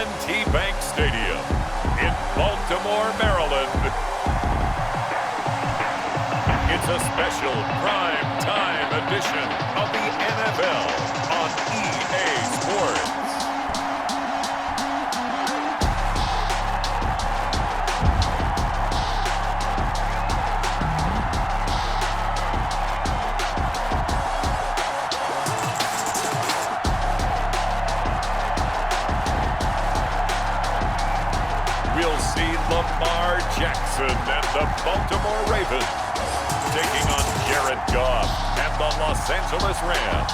M&T Bank Stadium in Baltimore, Maryland. It's a special prime time edition of the NFL on EA Sports. We'll see Lamar Jackson and the Baltimore Ravens taking on Jared Goff and the Los Angeles Rams.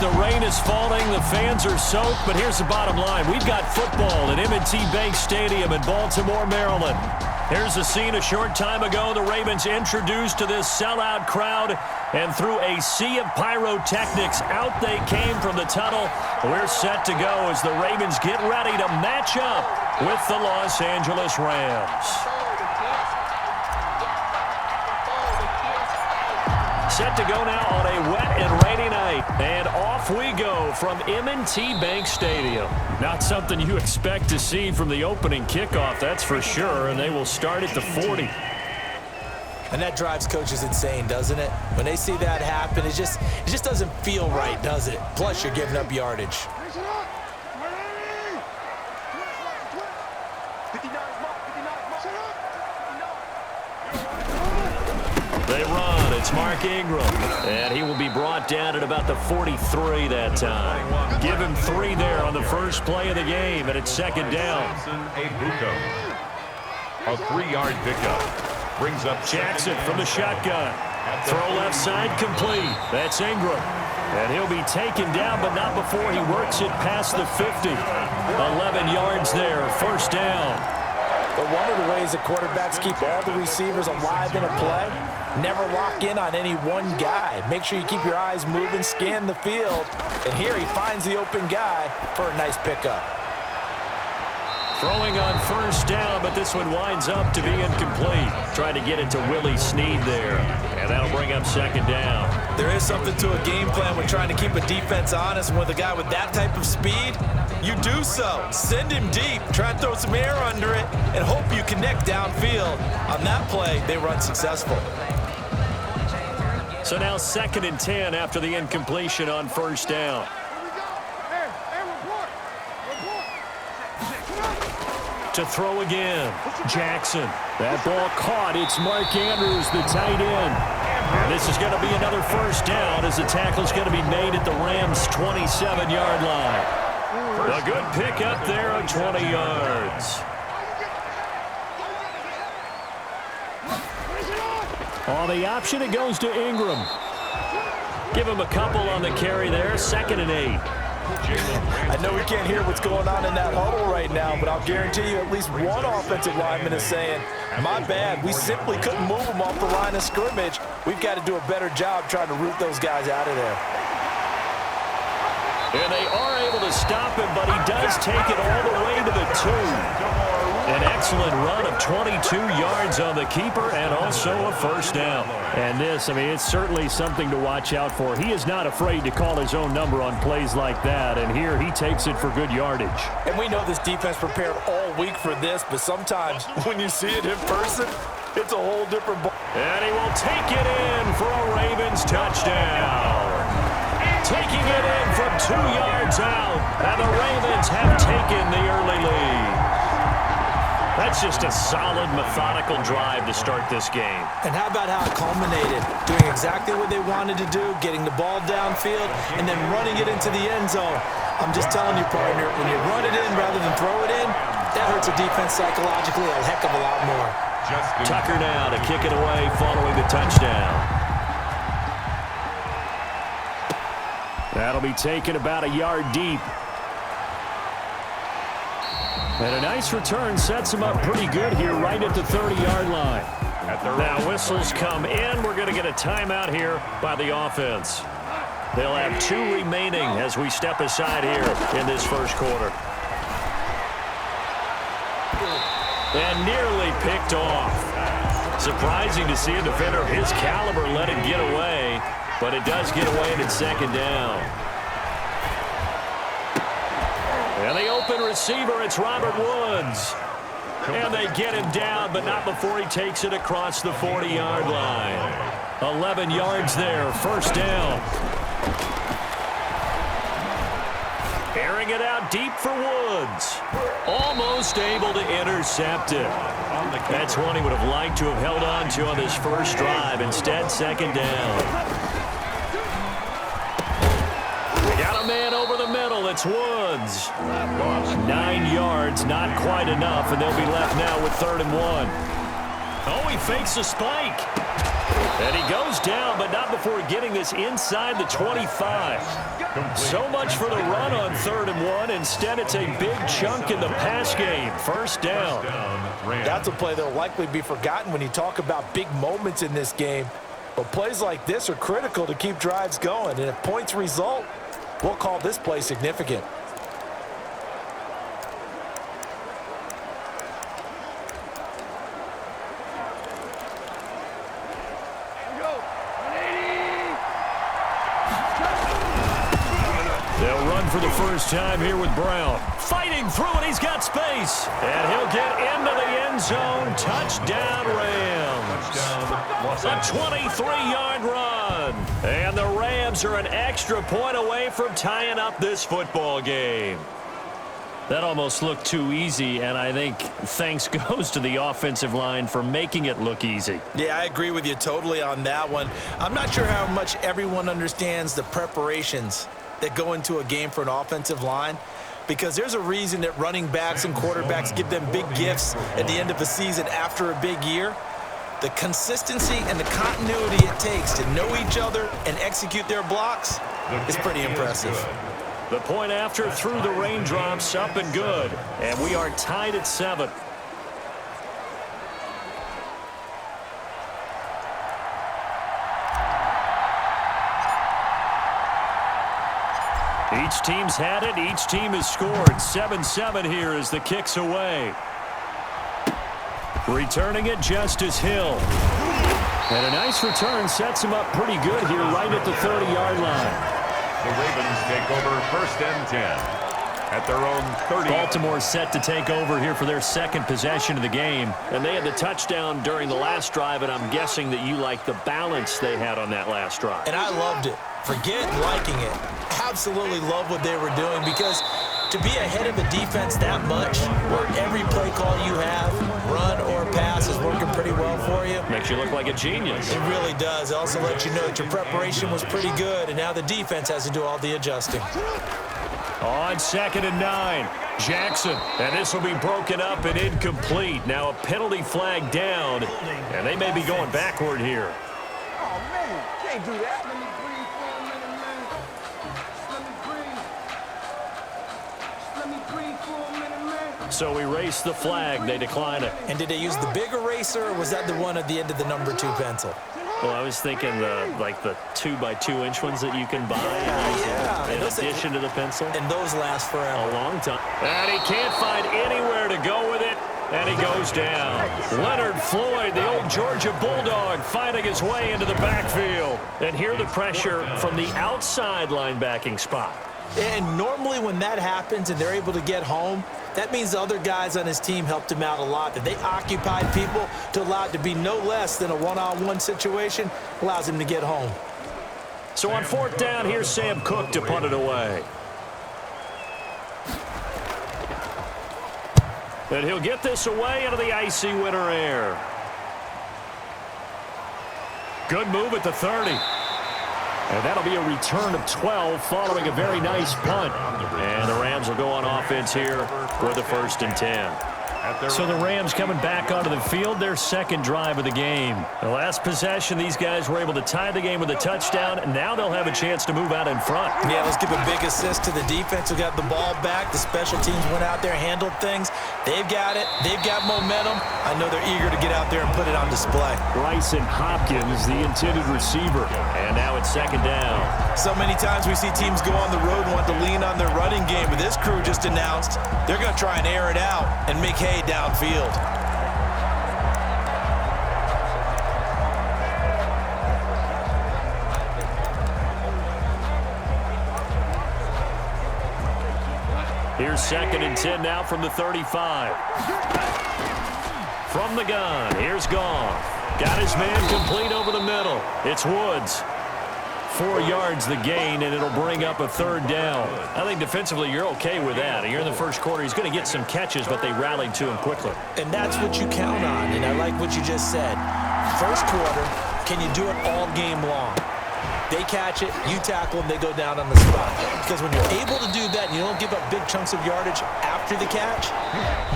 The rain is falling, the fans are soaked, but here's the bottom line. We've got football at M&T Bank Stadium in Baltimore, Maryland. Here's the scene a short time ago. The Ravens introduced to this sellout crowd, and through a sea of pyrotechnics, out they came from the tunnel. We're set to go as the Ravens get ready to match up with the Los Angeles Rams. Set to go now on a wet and rainy night. And off we go from M&T Bank Stadium. Not something you expect to see from the opening kickoff, that's for sure. And they will start at the 40. And that drives coaches insane, doesn't it? When they see that happen, it just doesn't feel right, does it? Plus, you're giving up yardage. They run. It's Mark Ingram. And he will be brought down at about the 43 that time. Give him 3 there on the first play of the game, and it's second down. A 3-yard pickup. Brings up Jackson from the shotgun. Throw left side complete. That's Ingram. And he'll be taken down, but not before he works it past the 50. 11 yards there. First down. But one of the ways that quarterbacks keep all the receivers alive in a play, never lock in on any one guy. Make sure you keep your eyes moving, scan the field. And here he finds the open guy for a nice pickup. Throwing on first down, but this one winds up to be incomplete. Trying to get it to Willie Snead there. And that'll bring up second down. There is something to a game plan when trying to keep a defense honest. And with a guy with that type of speed, you do so. Send him deep. Try and throw some air under it and hope you connect downfield. On that play, they run successful. So now 2nd and 10 after the incompletion on first down. To throw again, Jackson. That ball caught. It's Mark Andrews, the tight end. And this is going to be another first down as the tackle's going to be made at the Rams' 27-yard line. A good pickup there on 20 yards. On the option, it goes to Ingram. Give him a couple on the carry there. 2nd and 8. I know we can't hear what's going on in that huddle right now, but I'll guarantee you at least one offensive lineman is saying, my bad, we simply couldn't move them off the line of scrimmage. We've got to do a better job trying to root those guys out of there. And they are able to stop him, but he does take it all the way to the 2. An excellent run of 22 yards on the keeper and also a first down. And this, I mean, it's certainly something to watch out for. He is not afraid to call his own number on plays like that, and here he takes it for good yardage. And we know this defense prepared all week for this, but sometimes when you see it in person, it's a whole different ball. And he will take it in for a Ravens touchdown. Taking it in from 2 yards out, and the Ravens have taken the early lead. That's just a solid, methodical drive to start this game. And how about how it culminated? Doing exactly what they wanted to do, getting the ball downfield, and then running it into the end zone. I'm just telling you, partner, when you run it in rather than throw it in, that hurts a defense psychologically a heck of a lot more. Tucker now to kick it away following the touchdown. That'll be taken about a yard deep. And a nice return sets him up pretty good here right at the 30-yard line. Now whistles come in. We're going to get a timeout here by the offense. They'll have 2 remaining as we step aside here in this first quarter. And nearly picked off. Surprising to see a defender of his caliber let it get away, but it does get away and it's second down. And they open receiver. It's Robert Woods. And they get him down, but not before he takes it across the 40-yard line. 11 yards there, first down. Airing it out deep for Woods. Almost able to intercept it. That's one he would have liked to have held on to on this first drive. Instead, second down. They got a man over the middle. It's Woods. 9 yards, not quite enough, and they'll be left now with 3rd and 1. Oh, he fakes a spike. And he goes down, but not before getting this inside the 25. So much for the run on 3rd and 1. Instead, it's a big chunk in the pass game. First down. That's a play that will likely be forgotten when you talk about big moments in this game. But plays like this are critical to keep drives going. And if points result, we'll call this play significant. They'll run for the first time here with Brown. Fighting through it, he's got space. And he'll get into the end zone. Touchdown, Rams. A 23-yard run. And the Rams are an extra point away from tying up this football game. That almost looked too easy, and I think thanks goes to the offensive line for making it look easy. Yeah, I agree with you totally on that one. I'm not sure how much everyone understands the preparations that go into a game for an offensive line, because there's a reason that running backs and quarterbacks give them big gifts at the end of the season after a big year. The consistency and the continuity it takes to know each other and execute their blocks is pretty impressive. The point after through the raindrops, up and good. And we are tied at 7. Each team's had it. Each team has scored. 7-7 here as the kick's away. Returning it, Justice Hill. And a nice return sets him up pretty good here right at the 30-yard line. The Ravens take over 1st and 10 at their own 30. Baltimore set to take over here for their second possession of the game. And they had the touchdown during the last drive, and I'm guessing that you like the balance they had on that last drive. And I loved it. Forget liking it. Absolutely love what they were doing, because to be ahead of a defense that much, where every play call you have, run or pass, is working pretty well for you. Makes you look like a genius. It really does. It also lets you know that your preparation was pretty good, and now the defense has to do all the adjusting. On 2nd and 9, Jackson. And this will be broken up and incomplete. Now a penalty flag down, and they may be going backward here. Oh, man, can't do that. Let me breathe for a minute, man. Let me breathe for a minute, man. So we race the flag. They decline it. And did they use the big eraser, or was that the one at the end of the number 2 pencil? Well, I was thinking the 2x2-inch ones that you can buy in addition to the pencil. And those last forever. A long time. And he can't find anywhere to go with it. And he goes down. Leonard Floyd, the old Georgia Bulldog, fighting his way into the backfield. And here the pressure from the outside linebacking spot. And normally when that happens and they're able to get home, that means the other guys on his team helped him out a lot. That they occupied people to allow it to be no less than a one-on-one situation, allows him to get home. So on 4th down, here's Sam Cook to punt it away. And he'll get this away into the icy winter air. Good move at the 30. And that'll be a return of 12 following a very nice punt. And the Rams will go on offense here with a 1st and 10. So the Rams coming back onto the field, their second drive of the game. The last possession, these guys were able to tie the game with a touchdown, and now they'll have a chance to move out in front. Yeah, let's give a big assist to the defense who got the ball back. The special teams went out there, handled things. They've got it. They've got momentum. I know they're eager to get out there and put it on display. Bryson Hopkins, the intended receiver. And now it's 2nd down. So many times we see teams go on the road and want to lean on their running game, but this crew just announced they're going to try and air it out and make hay downfield. Here's 2nd and 10 now from the 35. From the gun, here's Goff. Got his man complete over the middle. It's Woods. 4 yards the gain, and it'll bring up a 3rd down. I think defensively you're okay with that. Here in the first quarter, he's going to get some catches, but they rallied to him quickly. And that's what you count on, and I like what you just said. First quarter, can you do it all game long? They catch it, you tackle them, they go down on the spot. Because when you're able to do that and you don't give up big chunks of yardage after the catch,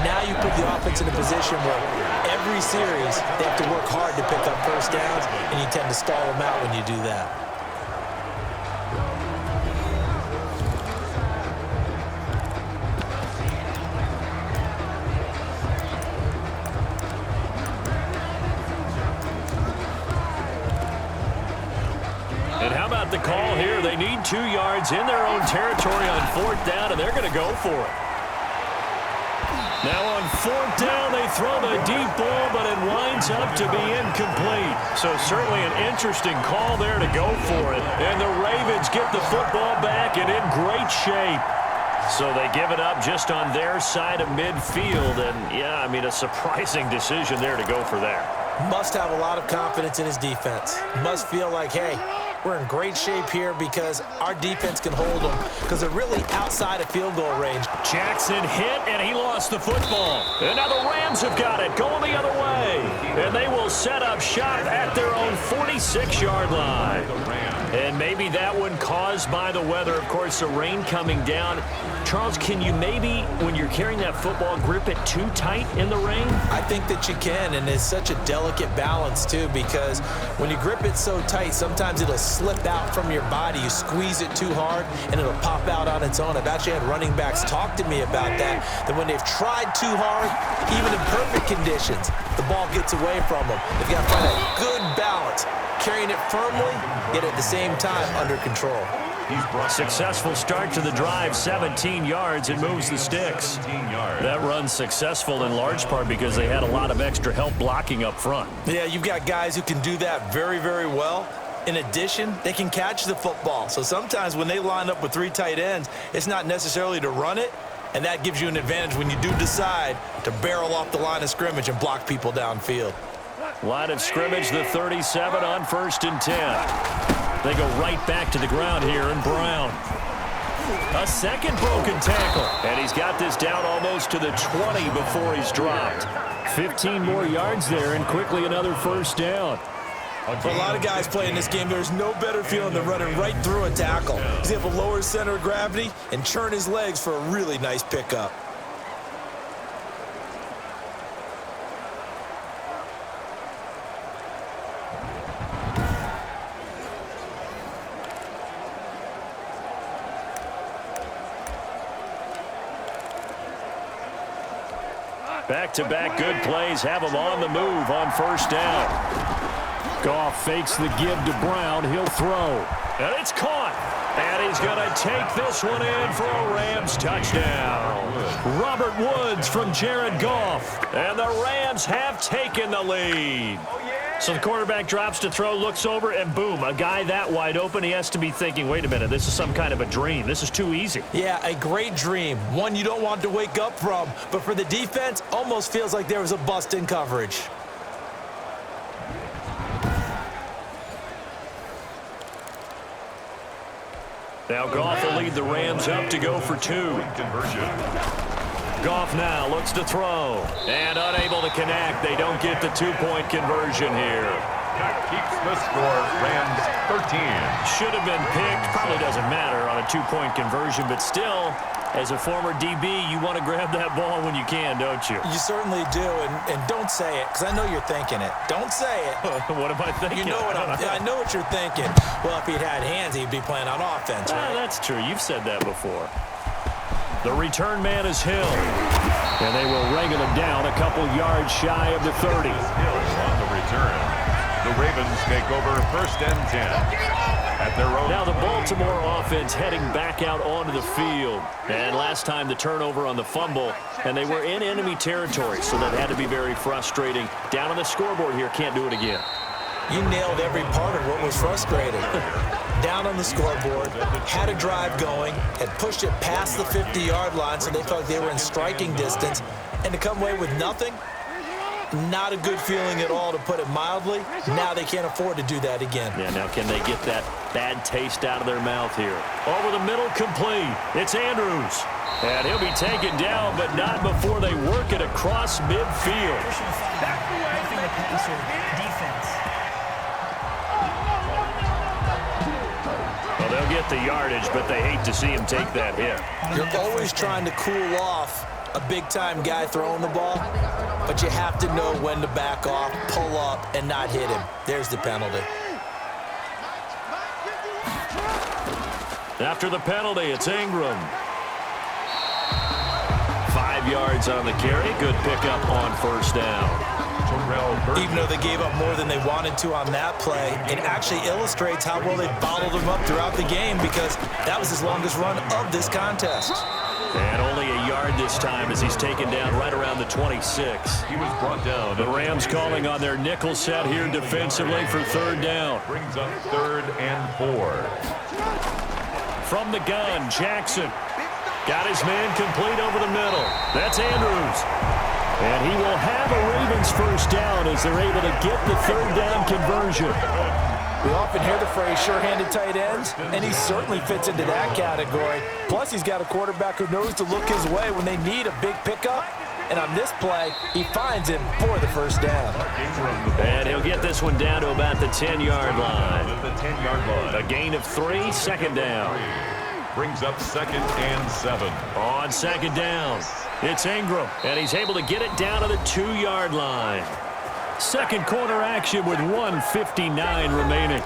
now you put the offense in a position where every series they have to work hard to pick up first downs, and you tend to stall them out when you do that. The call here, they need 2 yards in their own territory on 4th down, and they're going to go for it. Now on 4th down, they throw the deep ball, but it winds up to be incomplete. So certainly an interesting call there to go for it. And the Ravens get the football back and in great shape. So they give it up just on their side of midfield. And, yeah, I mean, a surprising decision there to go for that. Must have a lot of confidence in his defense. Must feel like, hey, we're in great shape here because our defense can hold them because they're really outside of field goal range. Jackson hit, and he lost the football. And now the Rams have got it, going the other way. And they will set up shop at their own 46-yard line. And maybe that one caused by the weather. Of course, the rain coming down. Charles, can you maybe, when you're carrying that football, grip it too tight in the rain? I think that you can, and it's such a delicate balance, too, because when you grip it so tight, sometimes it'll slip out from your body. You squeeze it too hard, and it'll pop out on its own. I've actually had running backs talk to me about that when they've tried too hard, even in perfect conditions, the ball gets away from them. They've got to find a good balance, carrying it firmly, yet at the same time under control. Successful start to the drive, 17 yards, and moves the sticks. That run's successful in large part because they had a lot of extra help blocking up front. Yeah, you've got guys who can do that very, very well. In addition, they can catch the football. So sometimes when they line up with 3 tight ends, it's not necessarily to run it, and that gives you an advantage when you do decide to barrel off the line of scrimmage and block people downfield. Line of scrimmage, the 37 on 1st and 10. They go right back to the ground here, and Brown. A second broken tackle, and he's got this down almost to the 20 before he's dropped. 15 more yards there, and quickly another 1st down. For a lot of guys playing this game, there's no better feeling than running right through a tackle. He's able to lower his center of gravity and churn his legs for a really nice pickup. Back-to-back good plays have him on the move on 1st down. Goff fakes the give to Brown. He'll throw. And it's caught. And he's going to take this one in for a Rams touchdown. Robert Woods from Jared Goff. And the Rams have taken the lead. So the quarterback drops to throw, looks over, and boom, a guy that wide open, he has to be thinking, wait a minute, this is some kind of a dream. This is too easy. Yeah, a great dream. One you don't want to wake up from. But for the defense, almost feels like there was a bust in coverage. Now Goff will lead the Rams up to go for 2. Goff now looks to throw. And unable to connect. They don't get the 2-point conversion here. That keeps the score, Rams 13. Should have been picked. Probably doesn't matter on a 2-point conversion, but still, as a former DB, you want to grab that ball when you can, don't you? You certainly do, and don't say it, because I know you're thinking it. Don't say it. What am I thinking? You know what I know what you're thinking. Well, if he'd had hands, he'd be playing on offense, right? That's true. You've said that before. The return man is Hill, and they will wrangle him down a couple yards shy of the 30. Hill on the return. The Ravens take over 1st and 10 at their own. Now the Baltimore offense heading back out onto the field. And last time the turnover on the fumble, and they were in enemy territory, so that had to be very frustrating. Down on the scoreboard here, can't do it again. You nailed every part of what was frustrating. down on the scoreboard, had a drive going, had pushed it past the 50-yard line so they felt like they were in striking distance, and to come away with nothing, not a good feeling at all, to put it mildly. Now they can't afford to do that again. Yeah, now can they get that bad taste out of their mouth here? Over the middle, complete. It's Andrews. And he'll be taken down, but not before they work it across midfield. Well, they'll get the yardage, but they hate to see him take that hit. You're always trying to cool off a big-time guy throwing the ball, but you have to know when to back off, pull up, and not hit him. There's the penalty. After the penalty, it's Ingram. 5 yards on the carry. Good pickup on first down. Even though they gave up more than they wanted to on that play, it actually illustrates how well they bottled him up throughout the game, because that was his longest run of this contest. And only a yard this time as he's taken down right around the 26. He was brought down. The Rams calling on their nickel set here defensively for third down. Brings up 3rd and 4. From the gun, Jackson. Got his man complete over the middle. That's Andrews. And he will have a Ravens first down as they're able to get the third down conversion. We often hear the phrase sure-handed tight ends, and he certainly fits into that category. Plus, he's got a quarterback who knows to look his way when they need a big pickup. And on this play, he finds him for the first down. And he'll get this one down to about the 10-yard line. The 10-yard line. A gain of 3, second down. Brings up 2nd and 7. On second down, it's Ingram, and he's able to get it down to the 2-yard line. Second quarter action with 1:59 remaining.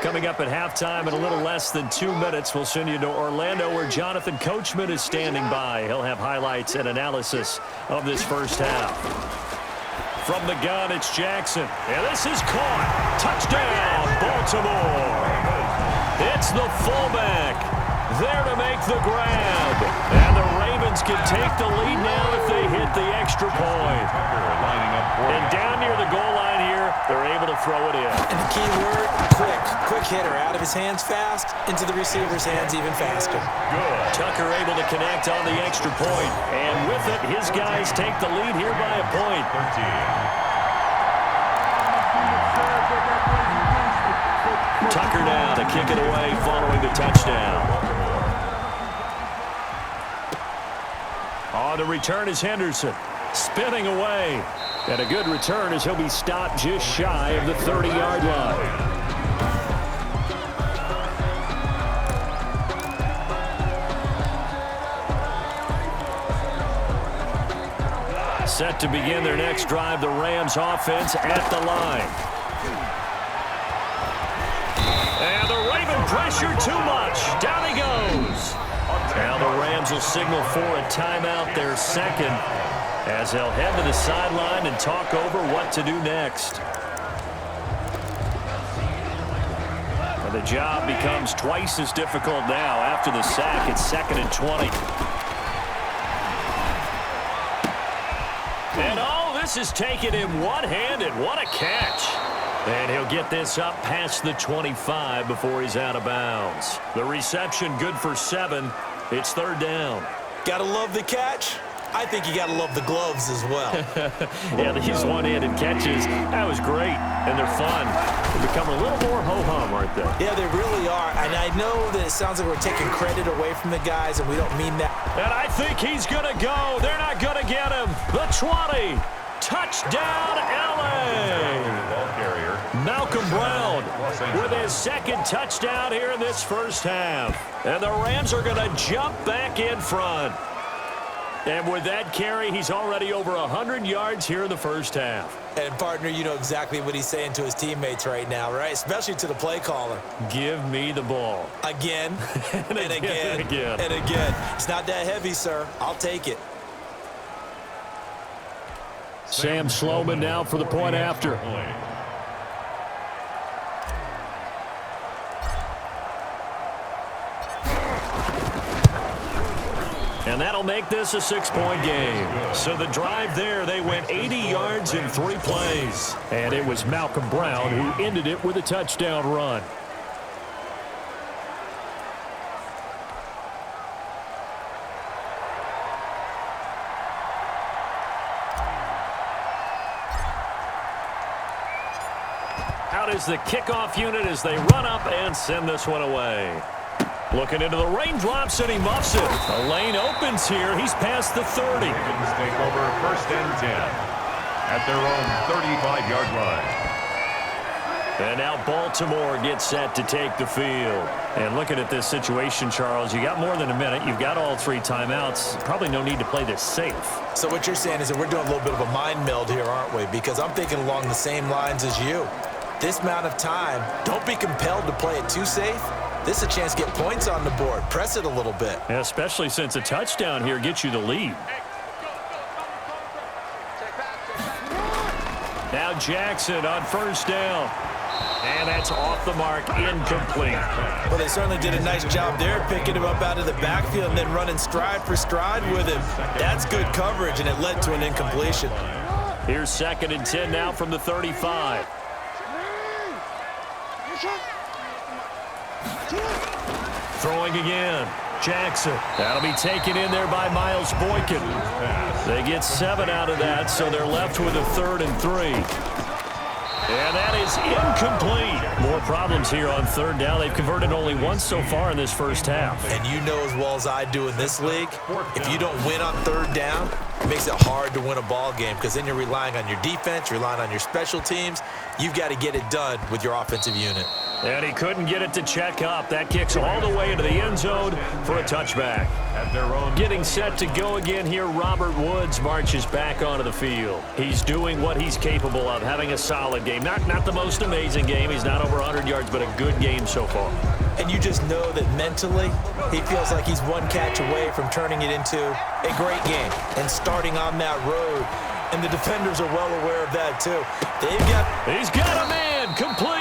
Coming up at halftime in a little less than 2 minutes, we'll send you to Orlando, where Jonathan Coachman is standing by. He'll have highlights and analysis of this first half. From the gun, it's Jackson. And this is caught. Touchdown, Baltimore. It's the fullback there to make the grab. And the Ravens can take the lead now if they hit the extra point. And down near the goal line here, they're able to throw it in. And the key word, quick. Quick hitter. Out of his hands fast, into the receiver's hands even faster. Good. Tucker able to connect on the extra point. And with it, his guys take the lead here by a point. 13. Tucker now to kick it away following the touchdown. On the return is Henderson. Spinning away. And a good return as he'll be stopped just shy of the 30-yard line. Set to begin their next drive, the Rams offense at the line. And the Raven pressure too much. Down he goes. Now the Rams will signal for a timeout, their second, as they'll head to the sideline and talk over what to do next. And the job becomes twice as difficult now after the sack. It's 2nd and 20. And oh, this is taken him one-handed. What a catch. And he'll get this up past the 25 before he's out of bounds. The reception good for 7. It's 3rd down. Gotta love the catch. I think you gotta love the gloves as well. Yeah, these one-handed catches, that was great. And they're fun. They become a little more ho-hum, aren't they? Yeah, they really are. And I know that it sounds like we're taking credit away from the guys, and we don't mean that. And I think he's going to go. They're not going to get him. The 20. Touchdown, L.A. Malcolm Brown with his second touchdown here in this first half. And the Rams are going to jump back in front. And with that carry, he's already over 100 yards here in the first half. And, partner, you know exactly what he's saying to his teammates right now, right? Especially to the play caller. Give me the ball. Again, and again, and again. and again. It's not that heavy, sir. I'll take it. Sam Sloman now for the point after. And that'll make this a 6-point game. So the drive there, they went 80 yards in 3 plays. And it was Malcolm Brown who ended it with a touchdown run. Out is the kickoff unit as they run up and send this one away. Looking into the raindrops, and he muffs it. The lane opens here. He's past the 30. Ravens take over 1st and 10 at their own 35-yard line. And now Baltimore gets set to take the field. And looking at this situation, Charles, you got more than a minute. You've got all 3 timeouts. Probably no need to play this safe. So what you're saying is that we're doing a little bit of a mind meld here, aren't we? Because I'm thinking along the same lines as you. This amount of time, don't be compelled to play it too safe. This is a chance to get points on the board. Press it a little bit. Yeah, especially since a touchdown here gets you the lead. Now Jackson on 1st down. And that's off the mark, incomplete. Well, they certainly did a nice job there, picking him up out of the backfield and then running stride for stride with him. That's good coverage, and it led to an incompletion. Here's 2nd and 10 now from the 35. Throwing again. Jackson. That'll be taken in there by Miles Boykin. They get 7 out of that, so they're left with a 3rd and 3. And that is incomplete. More problems here on 3rd down. They've converted only once so far in this first half. And you know as well as I do in this league, if you don't win on 3rd down, it makes it hard to win a ball game because then you're relying on your defense, you're relying on your special teams. You've got to get it done with your offensive unit. And he couldn't get it to check up. That kicks all the way into the end zone for a touchback. At their own Getting set to go again here, Robert Woods marches back onto the field. He's doing what he's capable of, having a solid game. Not the most amazing game. He's not over 100 yards, but a good game so far. And you just know that mentally, he feels like he's one catch away from turning it into a great game and starting on that road. And the defenders are well aware of that, too. He's got a man, complete.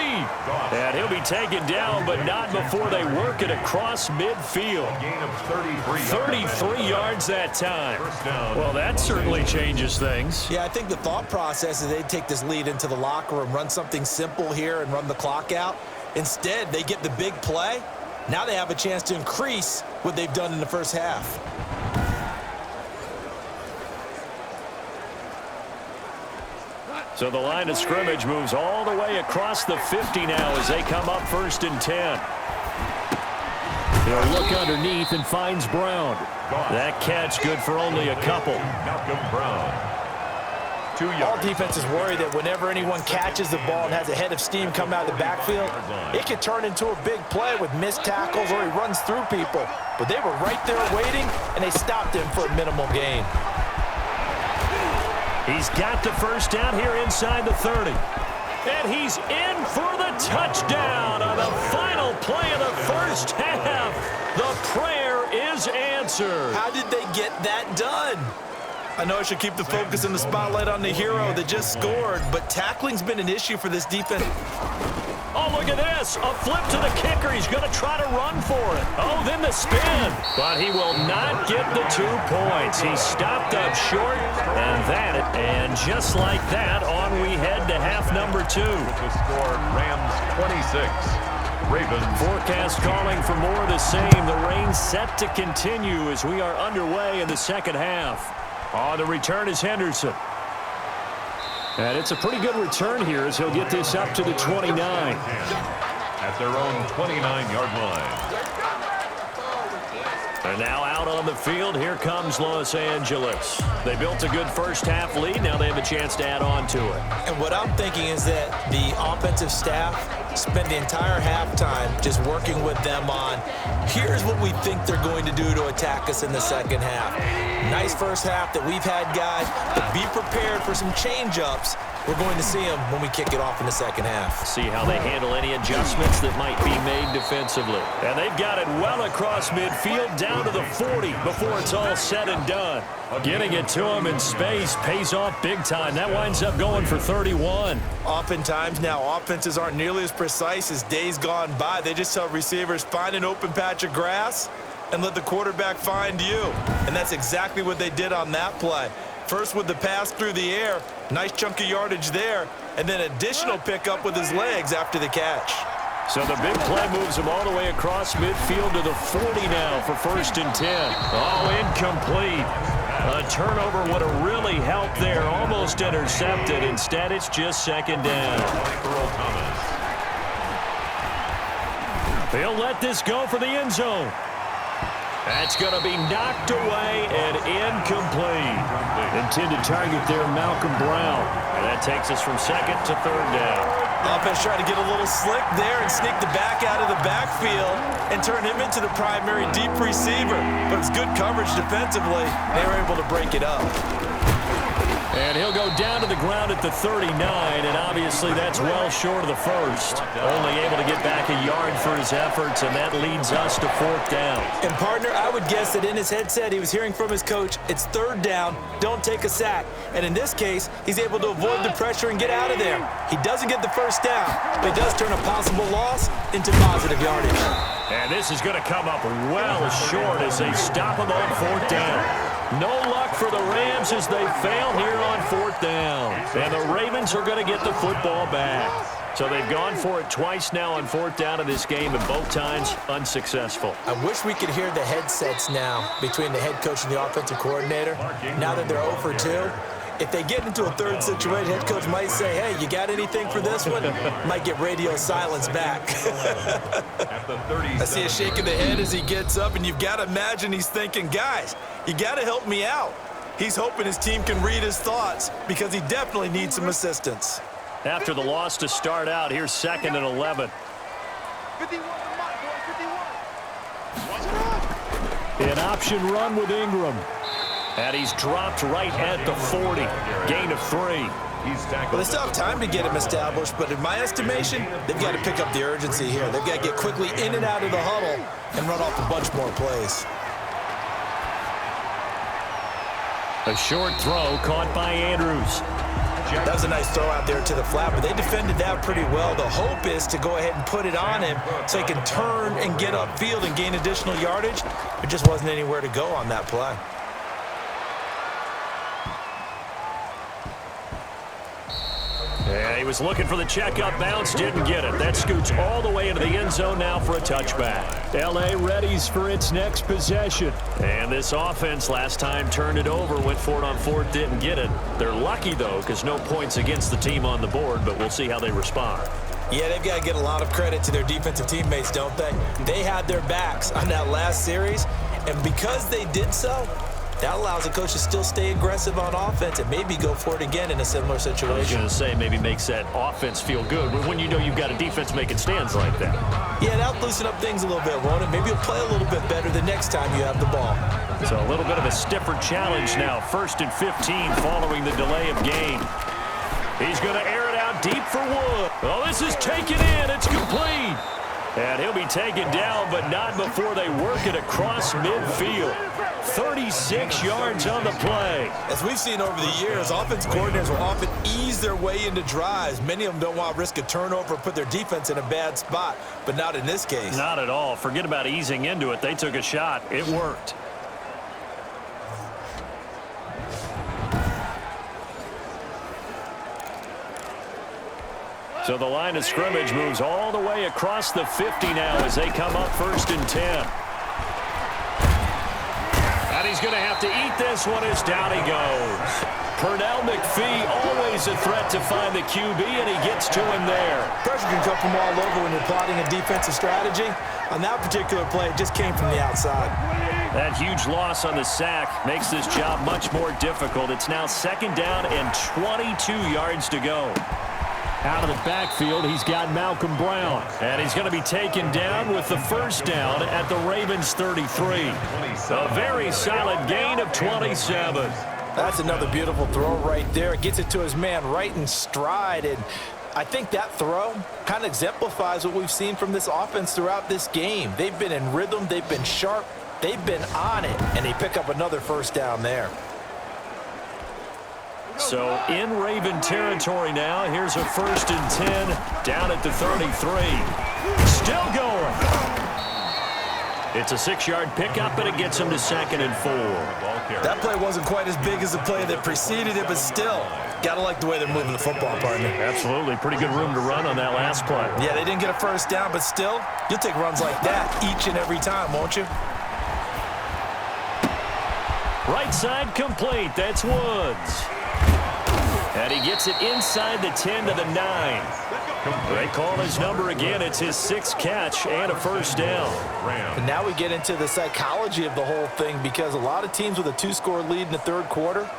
And he'll be taken down, but not before they work it across midfield. gain of 33 yards that time. Well, that certainly changes things. Yeah, I think the thought process is they'd take this lead into the locker room, run something simple here and run the clock out. Instead, they get the big play. Now they have a chance to increase what they've done in the first half. So the line of scrimmage moves all the way across the 50 now as they come up 1st and 10. He'll look underneath and finds Brown. That catch good for only a couple. Malcolm Brown. 2 yards. All defenses worry that whenever anyone catches the ball and has a head of steam come out of the backfield, it can turn into a big play with missed tackles or he runs through people. But they were right there waiting, and they stopped him for a minimal gain. He's got the first down here inside the 30. And he's in for the touchdown on the final play of the first half. The prayer is answered. How did they get that done? I know I should keep the focus and the spotlight on the hero that just scored, but tackling's been an issue for this defense. Oh, look at this. A flip to the kicker. He's going to try to run for it. Oh, then the spin. But he will not get the 2 points. He stopped up short, and just like that, on we head to half number 2. The score, Rams 26. Ravens. Forecast calling for more of the same. The rain set to continue as we are underway in the second half. On the return is Henderson. And it's a pretty good return here as he'll get this up to the 29. At their own 29-yard line. And now out on the field, here comes Los Angeles. They built a good first half lead. Now they have a chance to add on to it. And what I'm thinking is that the offensive staff spent the entire halftime just working with them on, here's what we think they're going to do to attack us in the second half. Nice first half that we've had, guys, but be prepared for some change-ups. We're going to see them when we kick it off in the second half. See how they handle any adjustments that might be made defensively. And they've got it well across midfield down to the 40 before it's all said and done. Getting it to him in space pays off big time. That winds up going for 31. Oftentimes now, offenses aren't nearly as precise as days gone by. They just tell receivers, find an open patch of grass and let the quarterback find you. And that's exactly what they did on that play. First with the pass through the air, nice chunk of yardage there, and then additional pickup with his legs after the catch. So the big play moves him all the way across midfield to the 40 now for 1st and 10. Oh, incomplete. A turnover would have really helped there. Almost intercepted. Instead, it's just 2nd down. He'll let this go for the end zone. That's going to be knocked away and incomplete. Intended target there, Malcolm Brown. And that takes us from 2nd to 3rd down. Offense tried to get a little slick there and sneak the back out of the backfield and turn him into the primary deep receiver. But it's good coverage defensively. They were able to break it up. And he'll go down to the ground at the 39, and obviously that's well short of the first. Only able to get back a yard for his efforts, and that leads us to 4th down. And, partner, I would guess that in his headset he was hearing from his coach, it's 3rd down, don't take a sack. And in this case, he's able to avoid the pressure and get out of there. He doesn't get the 1st down, but he does turn a possible loss into positive yardage. And this is going to come up well short as they stop him on 4th down. No luck for the Rams as they fail here on 4th down. And the Ravens are going to get the football back. So they've gone for it twice now on 4th down in this game, and both times unsuccessful. I wish we could hear the headsets now between the head coach and the offensive coordinator. Now that they're 0 for 2. If they get into a 3rd situation, head coach might say, hey, you got anything for this one? Might get radio silence back. I see a shake of the head as he gets up, and you've got to imagine he's thinking, guys, you got to help me out. He's hoping his team can read his thoughts because he definitely needs some assistance. After the loss to start out, here's 2nd and 11. 51 to Mike, boy, 51. An option run with Ingram. And he's dropped right at the 40. Gain of 3. Well, they still have time to get him established, but in my estimation, they've got to pick up the urgency here. They've got to get quickly in and out of the huddle and run off a bunch more plays. A short throw caught by Andrews. That was a nice throw out there to the flat, but they defended that pretty well. The hope is to go ahead and put it on him so he can turn and get upfield and gain additional yardage. There just wasn't anywhere to go on that play. Yeah, he was looking for the check-up bounce, didn't get it. That scoots all the way into the end zone now for a touchback. L.A. readies for its next possession. And this offense last time turned it over, went for it on 4th, didn't get it. They're lucky, though, because no points against the team on the board, but we'll see how they respond. Yeah, they've got to get a lot of credit to their defensive teammates, don't they? They had their backs on that last series, and because they did so, that allows the coach to still stay aggressive on offense and maybe go for it again in a similar situation. I was going to say maybe makes that offense feel good when you know you've got a defense making stands like that. Yeah, that'll loosen up things a little bit, won't it? Maybe you'll play a little bit better the next time you have the ball. So a little bit of a stiffer challenge now. 1st and 15 following the delay of game. He's going to air it out deep for Wood. Oh, this is taken in. It's complete. And he'll be taken down, but not before they work it across midfield. 36 yards on the play. As we've seen over the years, offense coordinators will often ease their way into drives. Many of them don't want to risk a turnover or put their defense in a bad spot, but not in this case. Not at all. Forget about easing into it. They took a shot. It worked. So the line of scrimmage moves all the way across the 50 now as they come up 1st and 10. And he's going to have to eat this one as down he goes. Pernell McPhee, always a threat to find the QB, and he gets to him there. Pressure can come from all over when you're plotting a defensive strategy. On that particular play, it just came from the outside. That huge loss on the sack makes this job much more difficult. It's now 2nd down and 22 yards to go. Out of the backfield, he's got Malcolm Brown. And he's going to be taken down with the 1st down at the Ravens 33. A very solid gain of 27. That's another beautiful throw right there. Gets it to his man right in stride. And I think that throw kind of exemplifies what we've seen from this offense throughout this game. They've been in rhythm. They've been sharp. They've been on it. And they pick up another 1st down there. So in Raven territory now, here's a 1st and 10 down at the 33. Still going. It's a 6-yard pickup, and it gets him to 2nd and 4. That play wasn't quite as big as the play that preceded it, but still, got to like the way they're moving the football, partner. Absolutely. Pretty good room to run on that last play. Yeah, they didn't get a first down, but still, you'll take runs like that each and every time, won't you? Right side complete. That's Woods. And he gets it inside the 10 to the 9. They call his number again. It's his 6th catch and a first down. And now we get into the psychology of the whole thing, because a lot of teams with a 2-score lead in the third quarter,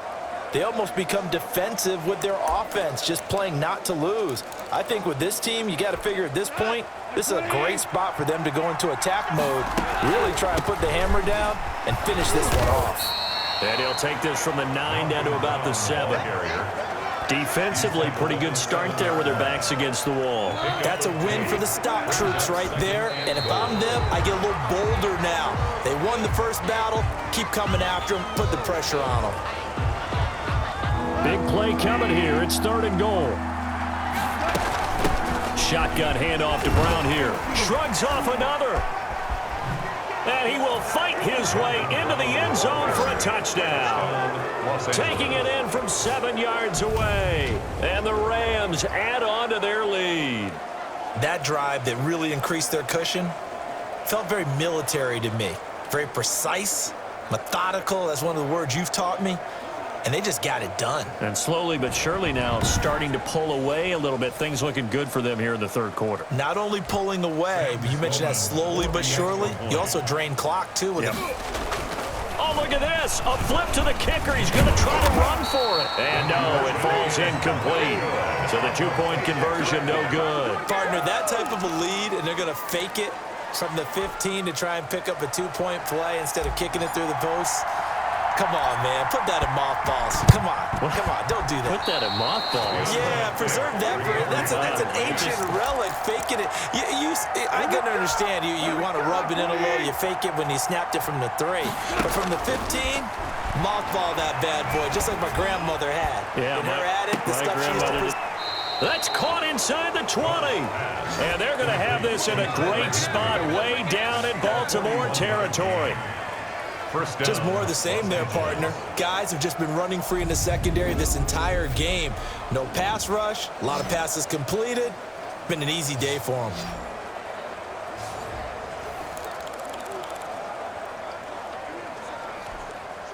they almost become defensive with their offense, just playing not to lose. I think with this team, you got to figure at this point, this is a great spot for them to go into attack mode, really try and put the hammer down and finish this one off. And he'll take this from the 9 down to about the 7. Defensively, pretty good start there with their backs against the wall. That's a win for the stop troops right there. And if I'm them, I get a little bolder now. They won the first battle. Keep coming after them. Put the pressure on them. Big play coming here. It's 3rd and goal. Shotgun handoff to Brown here. Shrugs off another. And he will fight his way into the end zone for a touchdown. Taking it in from 7 yards away. And the Rams add on to their lead. That drive that really increased their cushion felt very military to me. Very precise, methodical. That's one of the words you've taught me. And they just got it done. And slowly but surely now starting to pull away a little bit. Things looking good for them here in the third quarter. Not only pulling away, but you mentioned that slowly but surely. You also drain clock, too, with them. Oh, look at this. A flip to the kicker. He's going to try to run for it. And no, it falls incomplete. So the 2-point conversion, no good. Partner, that type of a lead, and they're going to fake it from the 15 to try and pick up a 2-point play instead of kicking it through the post. Come on, man. Put that in mothballs. Come on. Come on. Don't do that. Put that in mothballs? Yeah, preserve that. That's an ancient relic. Faking it. I can understand. You want to rub it in a little. You fake it when you snapped it from the 3. But from the 15, mothball that bad boy, just like my grandmother had. Yeah, her at it, the stuff she used to... That's caught inside the 20. And they're going to have this in a great spot way down in Baltimore territory. Just more of the same there, partner. Guys have just been running free in the secondary this entire game. No pass rush, a lot of passes completed. Been an easy day for them.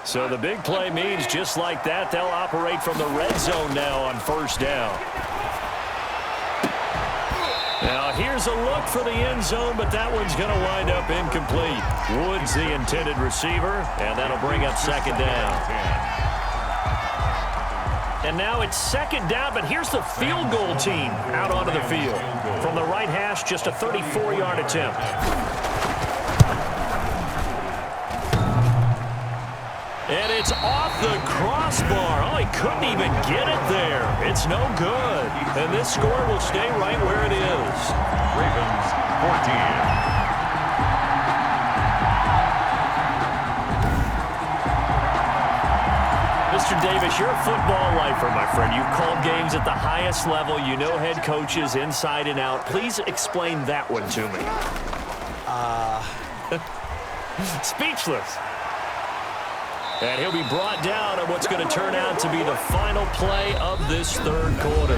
So the big play means just like that, they'll operate from the red zone now on first down. Now, here's a look for the end zone, but that one's going to wind up incomplete. Woods, the intended receiver, and that'll bring up 2nd down. And now it's 2nd down, but here's the field goal team out onto the field. From the right hash, just a 34-yard attempt. And it's off the crossbar. Oh, he couldn't even get it there. It's no good. And this score will stay right where it is. Ravens 14. Mr. Davis, you're a football lifer, my friend. You've called games at the highest level. You know head coaches inside and out. Please explain that one to me. Speechless. And he'll be brought down on what's going to turn out to be the final play of this third quarter.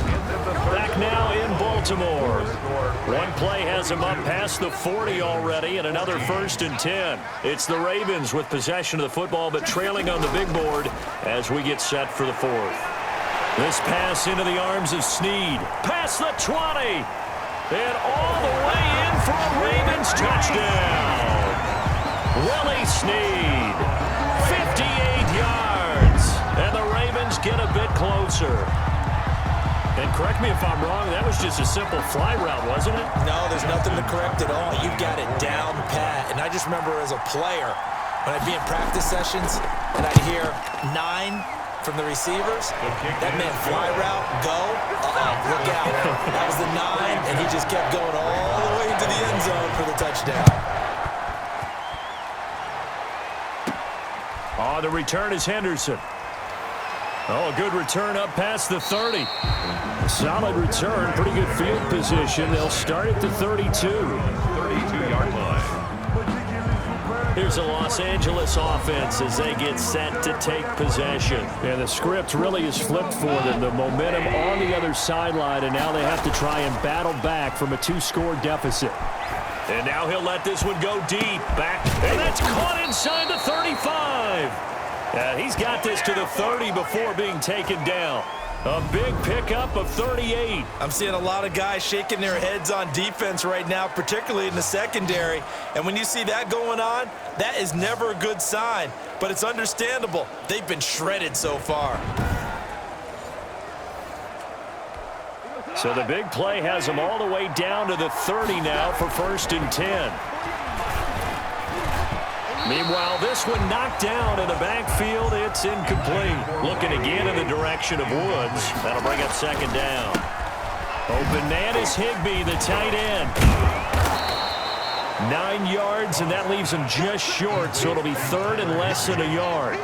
Back now in Baltimore. One play has him up past the 40 already, and another 1st and 10. It's the Ravens with possession of the football, but trailing on the big board as we get set for the 4th. This pass into the arms of Snead. Past the 20. And all the way in for a Ravens touchdown. Willie Snead. 58 yards, and the Ravens get a bit closer. And correct me if I'm wrong, that was just a simple fly route, wasn't it? No, there's nothing to correct at all. You've got it down pat. And I just remember as a player, when I'd be in practice sessions, and I'd hear 9 from the receivers, that meant fly route, go, look out. That was the 9, and he just kept going all the way into the end zone for the touchdown. Oh, the return is Henderson. Oh, a good return up past the 30. Solid return, pretty good field position. They'll start at the 32. 32-yard line. Here's a Los Angeles offense as they get set to take possession. And the script really is flipped for them. The momentum on the other sideline, and now they have to try and battle back from a 2-score deficit. And now he'll let this one go deep. Back, and that's caught inside the 35. He's got this to the 30 before being taken down. A big pickup of 38. I'm seeing a lot of guys shaking their heads on defense right now, particularly in the secondary. And when you see that going on, that is never a good sign. But it's understandable. They've been shredded so far. So the big play has them all the way down to the 30 now for 1st and 10. Meanwhile, this one knocked down in the backfield. It's incomplete. Looking again in the direction of Woods. That'll bring up 2nd down. Open man is Higbee, the tight end. 9 yards, and that leaves him just short, so it'll be 3rd and less than a yard.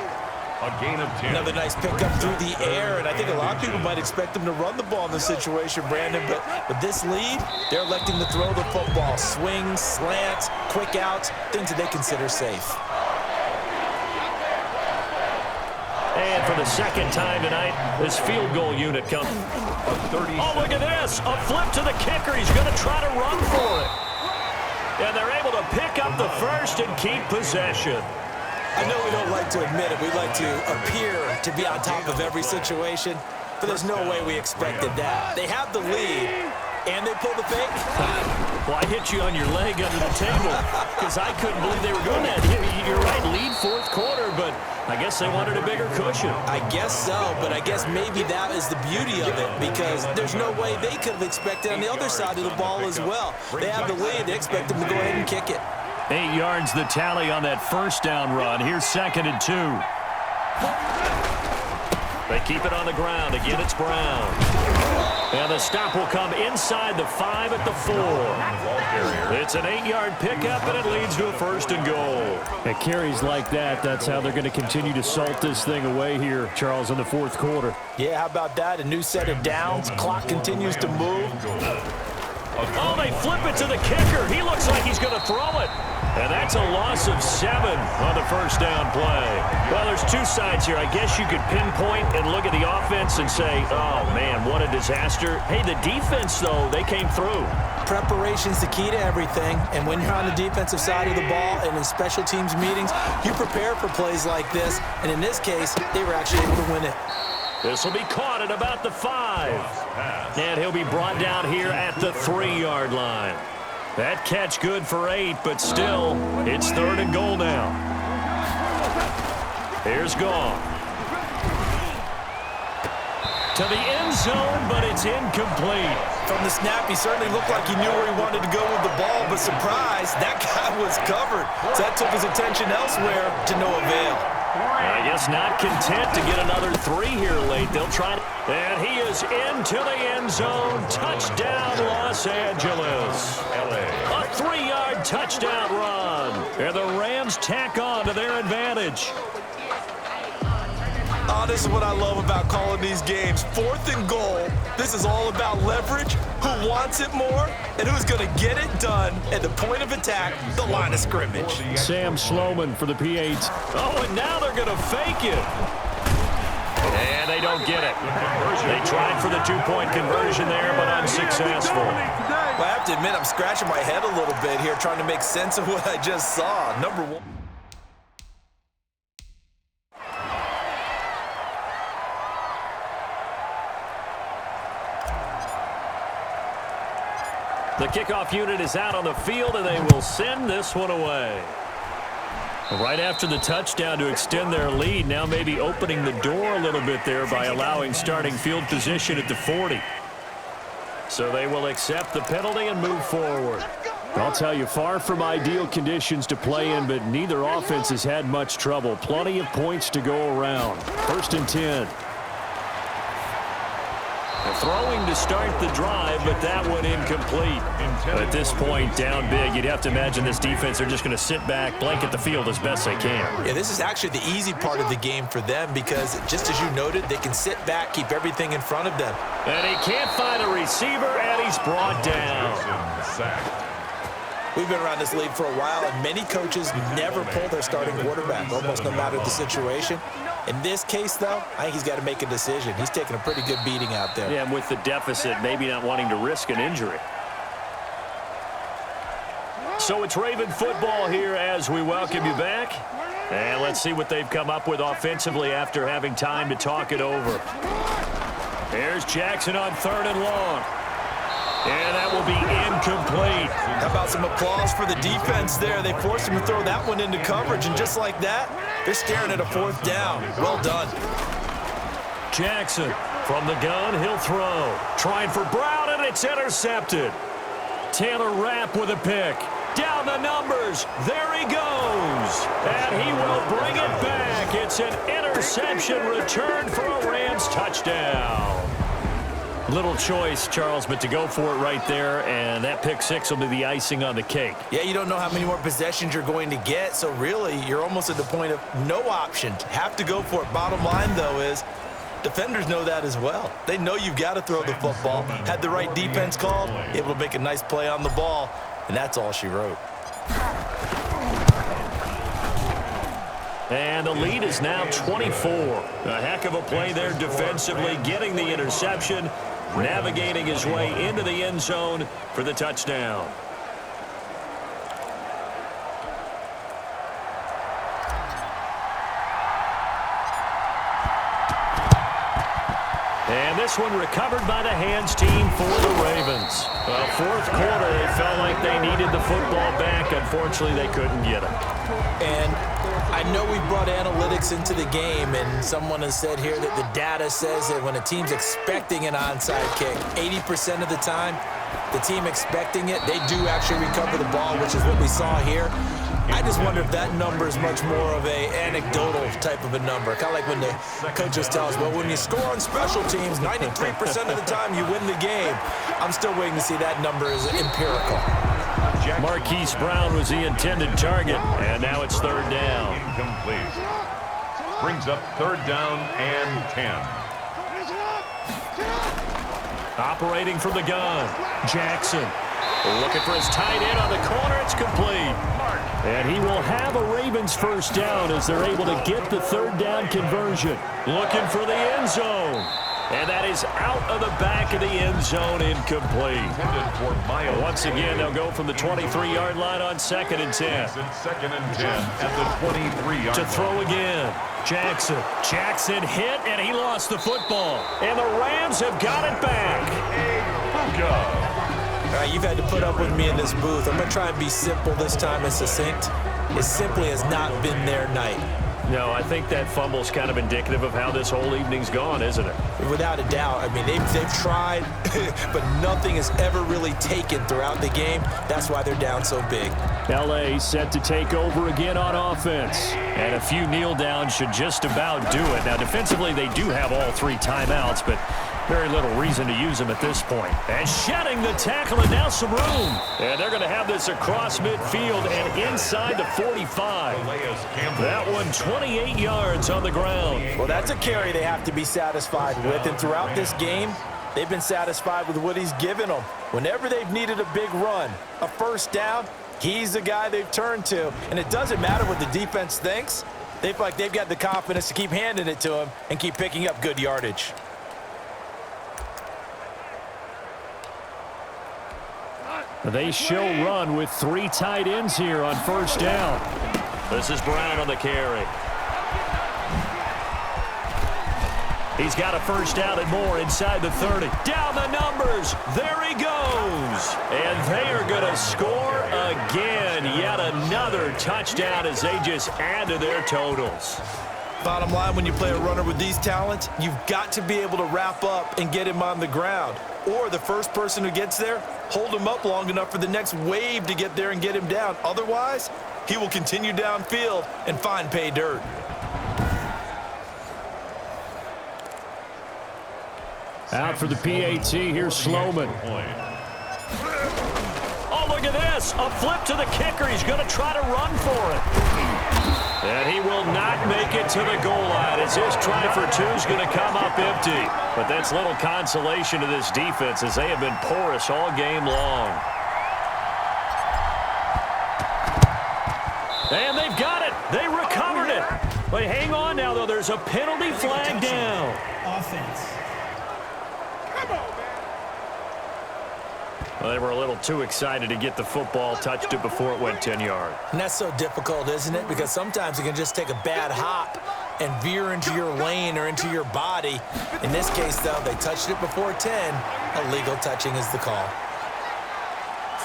A gain of 10. Another nice pickup through the air, and I think a lot of people might expect them to run the ball in this situation, Brandon, but with this lead, they're electing to throw the football. Swings, slants, quick outs, things that they consider safe. And for the 2nd time tonight, this field goal unit comes. Oh, look at this. A flip to the kicker. He's going to try to run for it. And they're able to pick up the 1st and keep possession. I know we don't like to admit it. We like to appear to be on top of every situation, but there's no way we expected that. They have the lead, and they pull the fake. Well, I hit you on your leg under the table because I couldn't believe they were doing that. You're right, lead 4th quarter, but I guess they wanted a bigger cushion. I guess so, but I guess maybe that is the beauty of it because there's no way they could have expected on the other side of the ball as well. They have the lead. They expect them to go ahead and kick it. 8 yards the tally on that 1st down run. Here's 2nd and 2. They keep it on the ground. Again, it's Brown. And the stop will come inside the 5 at the 4. It's an 8-yard pickup, and it leads to a 1st and goal. At carries like that, that's how they're going to continue to salt this thing away here, Charles, in the 4th quarter. Yeah, how about that? A new set of downs. Clock continues to move. Oh, they flip it to the kicker. He looks like he's going to throw it. And that's a loss of 7 on the 1st down play. Well, there's 2 sides here. I guess you could pinpoint and look at the offense and say, oh, man, what a disaster. Hey, the defense, though, they came through. Preparation's the key to everything. And when you're on the defensive side of the ball and in special teams meetings, you prepare for plays like this. And in this case, they were actually able to win it. This will be caught at about the 5. And he'll be brought down here at the 3-yard line. That catch good for 8, but still, it's 3rd and goal now. Here's Goff. To the end zone, but it's incomplete. From the snap, he certainly looked like he knew where he wanted to go with the ball, but surprise, that guy was covered. So that took his attention elsewhere to no avail. I guess not content to get another 3 here late. They'll try to... And he is into the end zone. Touchdown, Los Angeles. A 3-yard touchdown run. And the Rams tack on to their advantage. Oh, this is what I love about calling these games. 4th and goal. This is all about leverage, who wants it more, and who's going to get it done at the point of attack, the line of scrimmage. Sam Sloman for the P8s. Oh, and now they're going to fake it. And they don't get it. They tried for the 2-point conversion there, but unsuccessful. Well, I have to admit, I'm scratching my head a little bit here, trying to make sense of what I just saw. Number 1. The kickoff unit is out on the field, and they will send this one away. Right after the touchdown to extend their lead, now maybe opening the door a little bit there by allowing starting field position at the 40. So they will accept the penalty and move forward. I'll tell you, far from ideal conditions to play in, but neither offense has had much trouble. Plenty of points to go around. 1st and 10. Throwing to start the drive, but that one incomplete. At this point, down big, you'd have to imagine this defense are just going to sit back, blanket the field as best they can. Yeah, this is actually the easy part of the game for them because, just as you noted, they can sit back, keep everything in front of them. And he can't find a receiver, and he's brought down. We've been around this league for a while, and many coaches never pull their starting quarterback, almost no matter the situation. In this case, though, I think he's got to make a decision. He's taking a pretty good beating out there. Yeah, and with the deficit, maybe not wanting to risk an injury. So it's Raven football here as we welcome you back. And let's see what they've come up with offensively after having time to talk it over. Here's Jackson on 3rd and long. And that will be incomplete. How about some applause for the defense there? They forced him to throw that one into coverage, and just like that, they're staring at a 4th down. Well done. Jackson from the gun, he'll throw. Trying for Brown, and it's intercepted. Taylor Rapp with a pick. Down the numbers. There he goes. And he will bring it back. It's an interception return for a Rams touchdown. Little choice, Charles, but to go for it right there, and that pick 6 will be the icing on the cake. Yeah, you don't know how many more possessions you're going to get, so really you're almost at the point of no options. Have to go for it. Bottom line, though, is defenders know that as well. They know you've got to throw the football. Had the right defense called, able to make a nice play on the ball, and that's all she wrote. And the lead is now 24. A heck of a play there defensively, getting the interception, navigating his way into the end zone for the touchdown. And this one recovered by the hands team for the Ravens. Well, 4th quarter, they felt like they needed the football back. Unfortunately, they couldn't get it. And I know we brought analytics into the game, and someone has said here that the data says that when a team's expecting an onside kick, 80% of the time, the team expecting it, they do actually recover the ball, which is what we saw here. I just wonder if that number is much more of a anecdotal type of a number. Kind of like when the coaches tell us, well, when you score on special teams, 93% of the time you win the game. I'm still waiting to see that number is empirical. Marquise Brown was the intended target, and now it's 3rd down. Incomplete. Brings up 3rd down and 10. Operating from the gun, Jackson. Looking for his tight end on the corner. It's complete. And he will have a Ravens 1st down as they're able to get the 3rd down conversion. Looking for the end zone. And that is out of the back of the end zone, incomplete. Once again, they'll go from the 23-yard line on 2nd and 10. 2nd and 10 at the 23-yard line. To throw again, Jackson. Jackson hit, and he lost the football. And the Rams have got it back. All right, you've had to put up with me in this booth. I'm going to try and be simple this time and succinct. It simply has not been their night. No, I think that fumble's kind of indicative of how this whole evening's gone, isn't it? Without a doubt. I mean, they've tried, but nothing has ever really taken throughout the game. That's why they're down so big. L.A. set to take over again on offense. And a few kneel downs should just about do it. Now, defensively, they do have all 3 timeouts, but very little reason to use them at this point. And shedding the tackle, and now some room. And they're going to have this across midfield and inside the 45. That one 28 yards on the ground. Well, that's a carry they have to be satisfied with. And throughout this game, they've been satisfied with what he's given them. Whenever they've needed a big run, a 1st down, he's the guy they've turned to. And it doesn't matter what the defense thinks. They feel like they've got the confidence to keep handing it to him and keep picking up good yardage. They show run with 3 tight ends here on 1st down. This is Brown on the carry. He's got a 1st down and more inside the 30. Down the numbers. There he goes. And they are going to score again. Yet another touchdown as they just add to their totals. Bottom line, when you play a runner with these talents, you've got to be able to wrap up and get him on the ground. Or the first person who gets there, hold him up long enough for the next wave to get there and get him down. Otherwise, he will continue downfield and find pay dirt. Out for the PAT, here's Sloman. Oh, look at this. A flip to the kicker. He's going to try to run for it. And he will not make it to the goal line as his try for 2 is going to come up empty. But that's little consolation to this defense as they have been porous all game long. And they've got it. They recovered it. But hang on now, though. There's a penalty flag down. Offense. Well, they were a little too excited to get the football, touched it before it went 10 yards. And that's so difficult, isn't it? Because sometimes you can just take a bad hop and veer into your lane or into your body. In this case, though, they touched it before 10. Illegal touching is the call.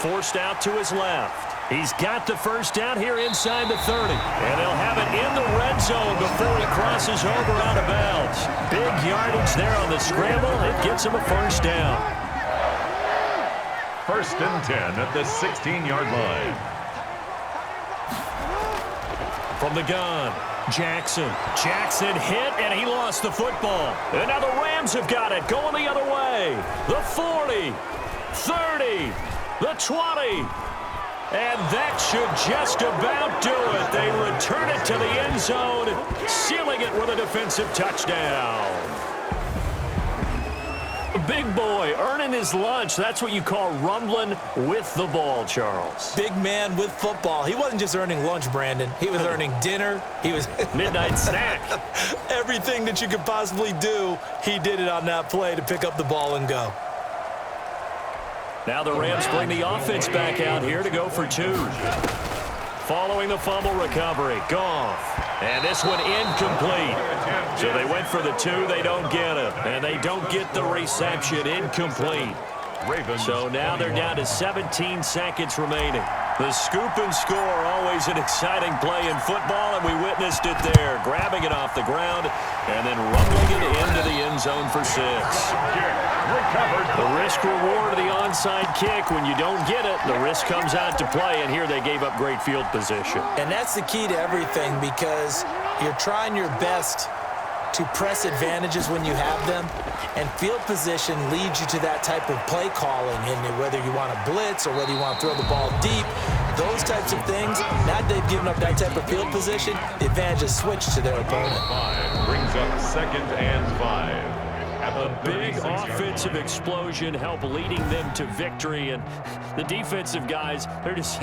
Forced out to his left. He's got the first down here inside the 30. And they'll have it in the red zone before he crosses over out of bounds. Big yardage there on the scramble. It gets him a first down. 1st and 10 at the 16-yard line. From the gun, Jackson. Jackson hit, and he lost the football. And now the Rams have got it, going the other way. The 40, 30, the 20. And that should just about do it. They return it to the end zone, sealing it with a defensive touchdown. Big boy earning his lunch. That's what you call rumbling with the ball, Charles. Big man with football. He wasn't just earning lunch, Brandon. He was earning dinner. He was midnight snack. Everything that you could possibly do, he did it on that play to pick up the ball and go. Now the Rams bring the offense back out here to go for 2. Following the fumble recovery, Goff. And this one incomplete. So they went for the 2, they don't get it. And they don't get the reception, incomplete. So now they're down to 17 seconds remaining. The scoop and score, always an exciting play in football, and we witnessed it there. Grabbing it off the ground and then rumbling it into the end zone for 6. The risk reward of the onside kick. When you don't get it, the risk comes out to play, and here they gave up great field position. And that's the key to everything, because you're trying your best to press advantages when you have them, and field position leads you to that type of play calling. And whether you want to blitz or whether you want to throw the ball deep, those types of things, now they've given up that type of field position, the advantage is switched to their opponent. 5 brings up 2nd and 5. A big offensive explosion helped leading them to victory, and the defensive guys, they're just